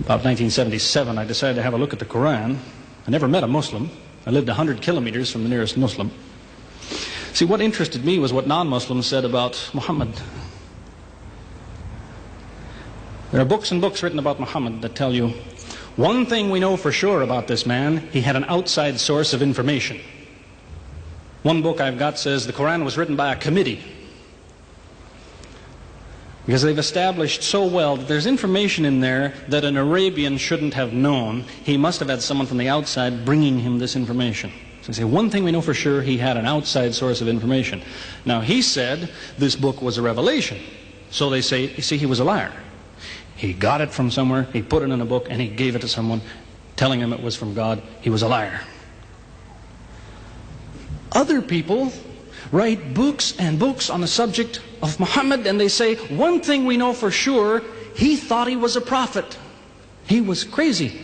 About 1977, I decided to have a look at the Quran. I never met a Muslim. I lived 100 kilometers from the nearest Muslim. See, what interested me was what non-Muslims said about Muhammad. There are books and books written about Muhammad that tell you, one thing we know for sure about this man, he had an outside source of information. One book I've got says the Quran was written by a committee, because they've established so well that there's information in there that an Arabian shouldn't have known. He must have had someone from the outside bringing him this information. So they say, one thing we know for sure, he had an outside source of information. Now, he said this book was a revelation. So they say, you see, he was a liar. He got it from somewhere, he put it in a book, and he gave it to someone, telling him it was from God. He was a liar. Other people write books and books on the subject of Muhammad, and they say, one thing we know for sure, he thought he was a prophet. He was crazy.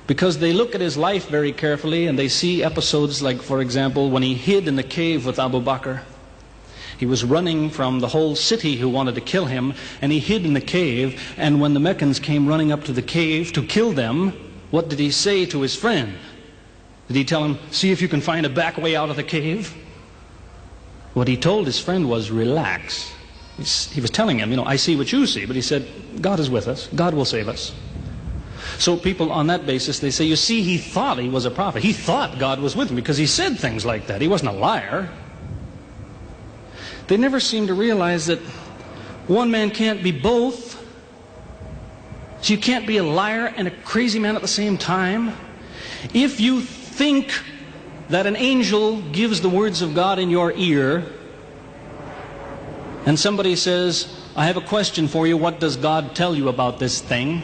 Because they look at his life very carefully, and they see episodes like, for example, when he hid in the cave with Abu Bakr. He was running from the whole city who wanted to kill him, and he hid in the cave, and when the Meccans came running up to the cave to kill them, what did he say to his friend? Did he tell him, see if you can find a back way out of the cave? What he told his friend was, relax. He was telling him, I see what you see, but he said, God is with us. God will save us. So people on that basis, they say, you see, he thought he was a prophet. He thought God was with him because he said things like that. He wasn't a liar. They never seem to realize that one man can't be both. So you can't be a liar and a crazy man at the same time. If you think that an angel gives the words of God in your ear, and somebody says, I have a question for you, what does God tell you about this thing?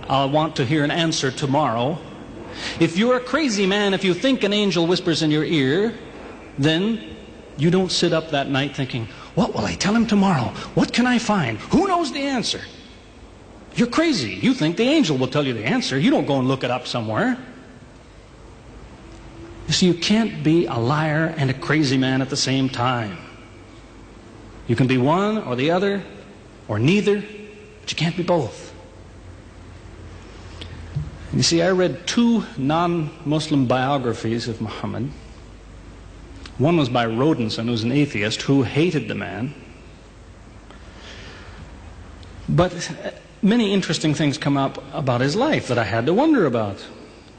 I want to hear an answer tomorrow. If you're a crazy man, if you think an angel whispers in your ear, then you don't sit up that night thinking, what will I tell him tomorrow? What can I find? Who knows the answer? You're crazy. You think the angel will tell you the answer. You don't go and look it up somewhere. You see, you can't be a liar and a crazy man at the same time. You can be one or the other, or neither, but you can't be both. You see, I read 2 non-Muslim biographies of Muhammad. One was by Rodenson, who was an atheist, who hated the man. But many interesting things come up about his life that I had to wonder about.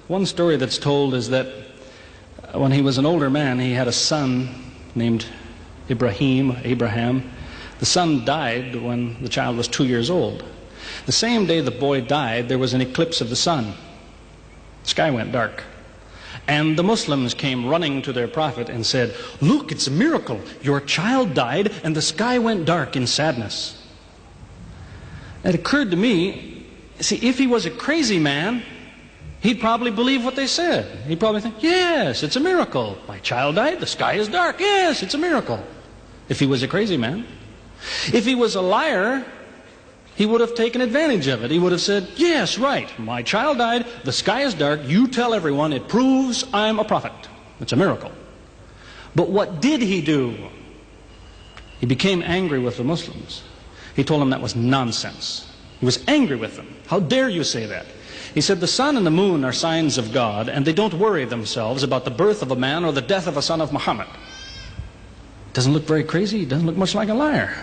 One story that's told is that when he was an older man, he had a son named Abraham. The son died when the child was 2 years old. The same day the boy died, there was an eclipse of the sun. The sky went dark. And the Muslims came running to their prophet and said, look, it's a miracle. Your child died and the sky went dark in sadness. It occurred to me, see, if he was a crazy man, he'd probably believe what they said. He'd probably think, yes, it's a miracle. My child died, the sky is dark. Yes, it's a miracle. If he was a crazy man. If he was a liar, he would have taken advantage of it. He would have said, yes, right, my child died, the sky is dark, you tell everyone, it proves I'm a prophet. It's a miracle. But what did he do? He became angry with the Muslims. He told them that was nonsense. He was angry with them. How dare you say that? He said the sun and the moon are signs of God, and they don't worry themselves about the birth of a man or the death of a son of Muhammad. Doesn't look very crazy. Doesn't look much like a liar.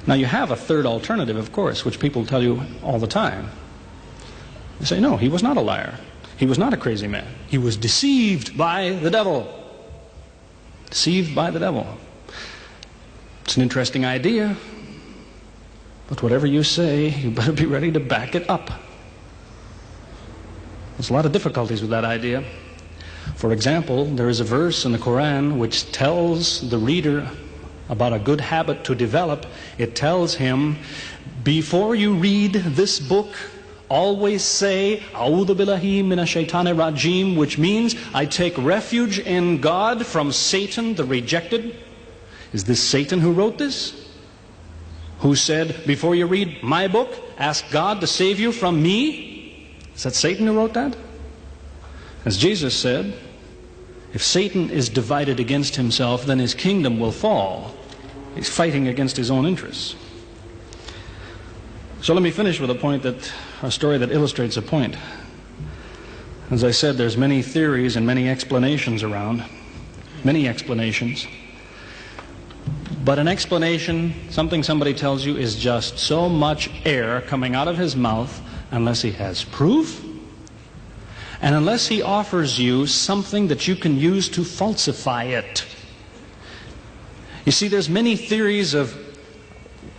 Now you have a third alternative, of course, which people tell you all the time. They say, no, he was not a liar. He was not a crazy man. He was deceived by the devil. Deceived by the devil. It's an interesting idea. But whatever you say, you better be ready to back it up. There's a lot of difficulties with that idea. For example, there is a verse in the Quran which tells the reader about a good habit to develop. It tells him, before you read this book, always say, A'udhu billahi minash shaitani rajim, which means, I take refuge in God from Satan the rejected. Is this Satan who wrote this? Who said, before you read my book, ask God to save you from me? Is that Satan who wrote that? As Jesus said, if Satan is divided against himself, then his kingdom will fall. He's fighting against his own interests. So let me finish with a story that illustrates a point. As I said, there's many theories and many explanations around. Many explanations. But an explanation, something somebody tells you, is just so much air coming out of his mouth unless he has proof and unless he offers you something that you can use to falsify it. You see, there's many theories of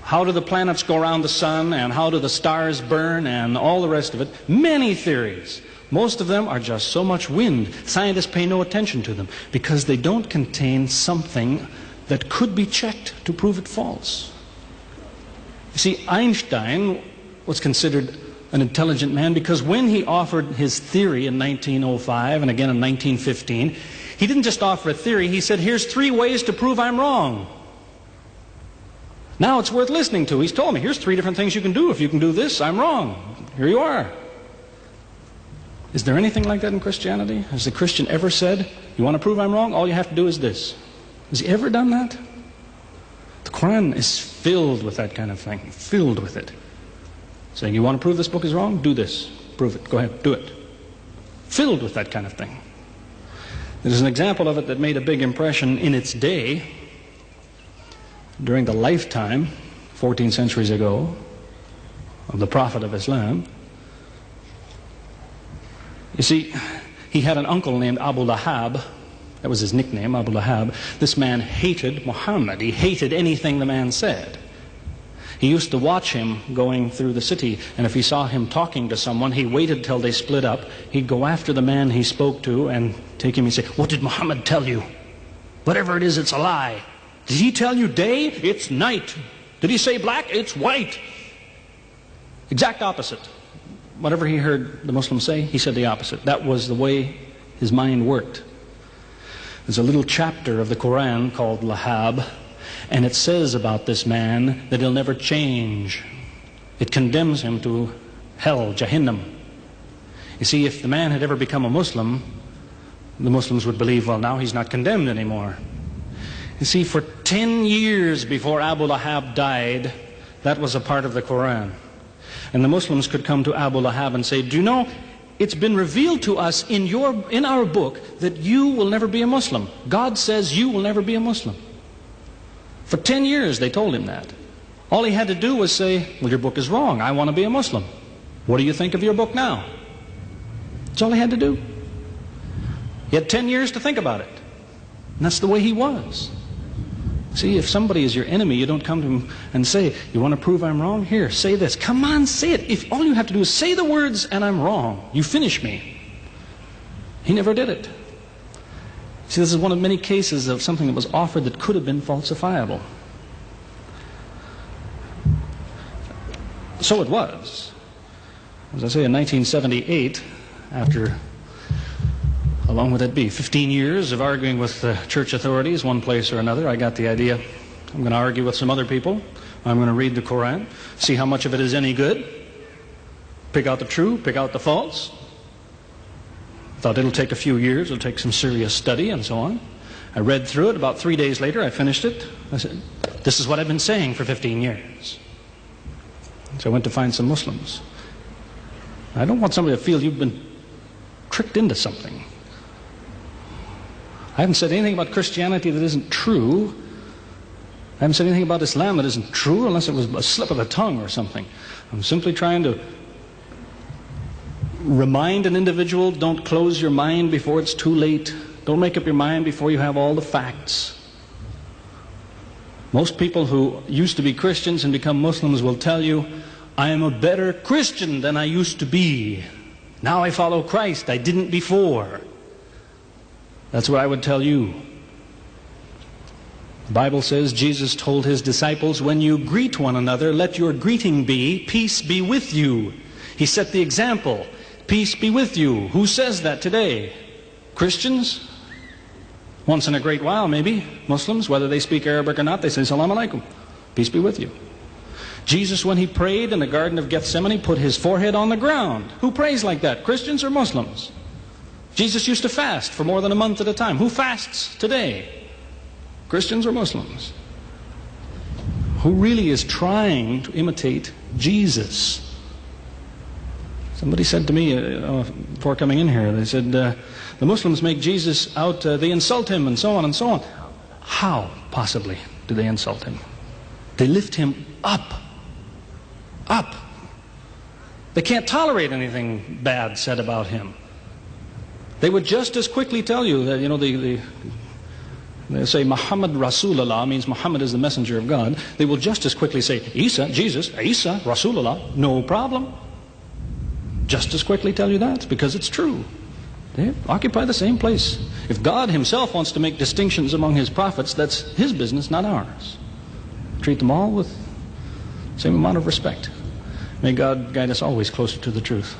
how do the planets go around the sun and how do the stars burn and all the rest of it. Many theories. Most of them are just so much wind. Scientists pay no attention to them because they don't contain something that could be checked to prove it false. You see, Einstein was considered an intelligent man because when he offered his theory in 1905 and again in 1915, he didn't just offer a theory, he said, here's 3 ways to prove I'm wrong. Now it's worth listening to. He's told me, here's 3 different things you can do. If you can do this, I'm wrong. Here you are. Is there anything like that in Christianity? Has the Christian ever said, you want to prove I'm wrong? All you have to do is this. Has he ever done that? The Quran is filled with that kind of thing. Filled with it. Saying, you want to prove this book is wrong? Do this. Prove it. Go ahead. Do it. Filled with that kind of thing. There's an example of it that made a big impression in its day, during the lifetime, 14 centuries ago, of the Prophet of Islam. You see, he had an uncle named Abu Lahab. That was his nickname, Abu Lahab. This man hated Muhammad. He hated anything the man said. He used to watch him going through the city, and if he saw him talking to someone, he waited till they split up. He'd go after the man he spoke to and take him and say, what did Muhammad tell you? Whatever it is, it's a lie. Did he tell you day? It's night. Did he say black? It's white. Exact opposite. Whatever he heard the Muslims say, he said the opposite. That was the way his mind worked. There's a little chapter of the Quran called Lahab, and it says about this man that he'll never change. It condemns him to hell, Jahannam. You see, if the man had ever become a Muslim, the Muslims would believe, well, now he's not condemned anymore. You see, for 10 years before Abu Lahab died, that was a part of the Quran. And the Muslims could come to Abu Lahab and say, do you know, it's been revealed to us in our book that you will never be a Muslim. God says you will never be a Muslim. For 10 years they told him that. All he had to do was say, well, your book is wrong. I want to be a Muslim. What do you think of your book now? That's all he had to do. He had 10 years to think about it. And that's the way he was. See, if somebody is your enemy, you don't come to him and say, you want to prove I'm wrong? Here, say this. Come on, say it. If all you have to do is say the words and I'm wrong, you finish me. He never did it. See, this is one of many cases of something that was offered that could have been falsifiable. So it was. As I say, in 1978, after, how long would that be? 15 years of arguing with the church authorities, one place or another, I got the idea. I'm going to argue with some other people. I'm going to read the Quran, see how much of it is any good, pick out the true, pick out the false. Thought it'll take a few years, it'll take some serious study and so on. I read through it. About 3 days later, I finished it. I said, this is what I've been saying for 15 years. So I went to find some Muslims. I don't want somebody to feel you've been tricked into something. I haven't said anything about Christianity that isn't true. I haven't said anything about Islam that isn't true unless it was a slip of the tongue or something. I'm simply trying to remind an individual, don't close your mind before it's too late. Don't make up your mind before you have all the facts. Most people who used to be Christians and become Muslims will tell you, I am a better Christian than I used to be. Now I follow Christ. I didn't before. That's what I would tell you. The Bible says Jesus told his disciples, when you greet one another, let your greeting be, peace be with you. He set the example. Peace be with you. Who says that today? Christians? Once in a great while, maybe. Muslims, whether they speak Arabic or not, they say, Salaam alaikum. Peace be with you. Jesus, when he prayed in the Garden of Gethsemane, put his forehead on the ground. Who prays like that? Christians or Muslims? Jesus used to fast for more than a month at a time. Who fasts today? Christians or Muslims? who really is trying to imitate Jesus. Somebody said to me before coming in here, they said, the Muslims make Jesus out, they insult him and so on and so on. How, possibly, do they insult him? They lift him up. Up. They can't tolerate anything bad said about him. They would just as quickly tell you that, they say Muhammad Rasulullah means Muhammad is the messenger of God. They will just as quickly say Isa, Jesus, Isa, Rasulullah, no problem. Just as quickly tell you that, because it's true. They occupy the same place. If God himself wants to make distinctions among his prophets, that's his business, not ours. Treat them all with the same amount of respect. May God guide us always closer to the truth.